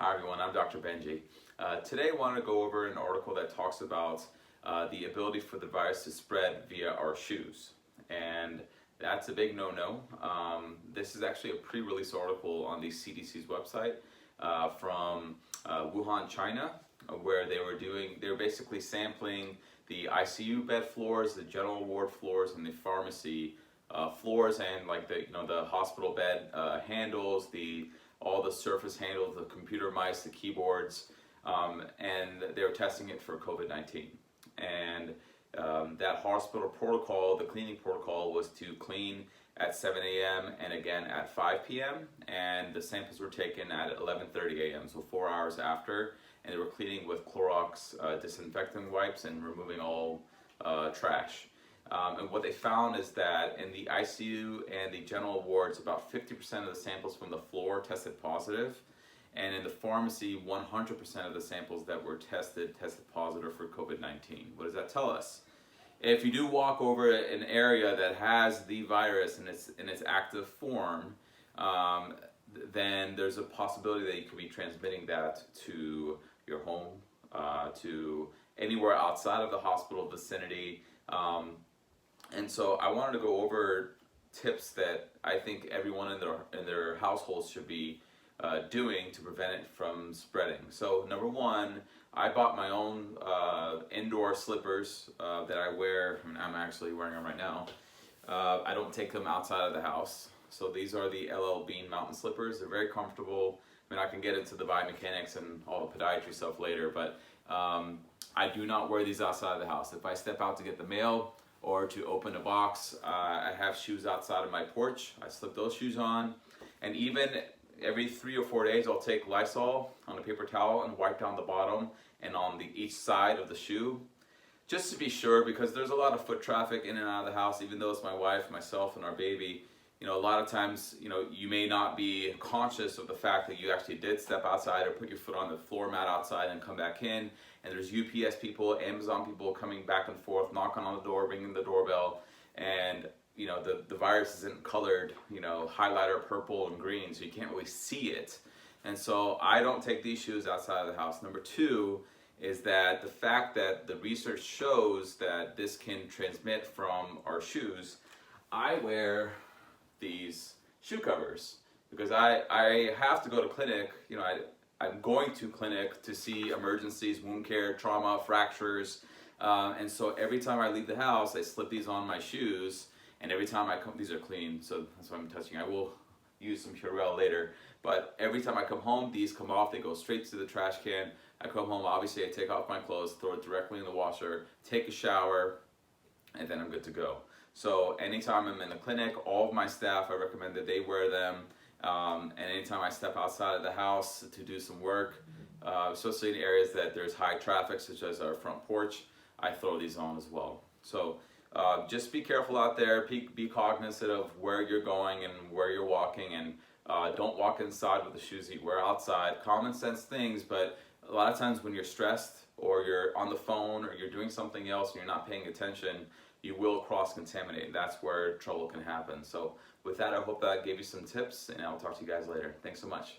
Hi everyone, I'm Dr. Benji. Today I want to go over an article that talks about the ability for the virus to spread via our shoes. And that's a big no-no. This is actually a pre-release article on the CDC's website from Wuhan, China, where they were basically sampling the ICU bed floors, the general ward floors, and the pharmacy floors, and like the hospital bed handles, all the surface handles, the computer mice, the keyboards, and they were testing it for COVID-19. And that hospital protocol, the cleaning protocol, was to clean at 7 a.m. and again at 5 p.m. And the samples were taken at 11:30 a.m., so 4 hours after, and they were cleaning with Clorox disinfectant wipes and removing all trash. And what they found is that in the ICU and the general wards, about 50% of the samples from the floor tested positive, and in the pharmacy, 100% of the samples that were tested positive for COVID-19. What does that tell us? If you do walk over an area that has the virus in its active form, then there's a possibility that you could be transmitting that to your home, to anywhere outside of the hospital vicinity. And so I wanted to go over tips that I think everyone in their households should be doing to prevent it from spreading. So number one, I bought my own indoor slippers that I wear. I'm actually wearing them right now. I don't take them outside of the house. So these are the LL Bean mountain slippers. They're very comfortable. I mean, I can get into the biomechanics and all the podiatry stuff later, but I do not wear these outside of the house. If I step out to get the mail or to open a box, I have shoes outside of my porch. I slip those shoes on, and even every 3 or 4 days I'll take Lysol on a paper towel and wipe down the bottom and on each side of the shoe, just to be sure, because there's a lot of foot traffic in and out of the house. Even though it's my wife, myself, and our baby, a lot of times, you may not be conscious of the fact that you actually did step outside or put your foot on the floor mat outside and come back in, and there's UPS people, Amazon people coming back and forth, knocking on the door, ringing the doorbell, and the virus isn't colored, highlighter purple and green, so you can't really see it. And so I don't take these shoes outside of the house. Number two is that the fact that the research shows that this can transmit from our shoes, I wear these shoe covers because I have to go to clinic. I'm going to clinic to see emergencies, wound care, trauma, fractures, and so every time I leave the house, I slip these on my shoes, and every time I come, these are clean, so that's why I'm touching. I will use some Purell later, but every time I come home, these come off, they go straight to the trash can. I come home, obviously I take off my clothes, throw it directly in the washer, take a shower, and then I'm good to go. So anytime I'm in the clinic, all of my staff, I recommend that they wear them. And anytime I step outside of the house to do some work, especially in areas that there's high traffic, such as our front porch, I throw these on as well. So just be careful out there, be cognizant of where you're going and where you're walking, and don't walk inside with the shoes that you wear outside. Common sense things, but a lot of times when you're stressed or you're on the phone or you're doing something else and you're not paying attention, you will cross-contaminate. That's where trouble can happen. So with that, I hope that gave you some tips, and I'll talk to you guys later. Thanks so much.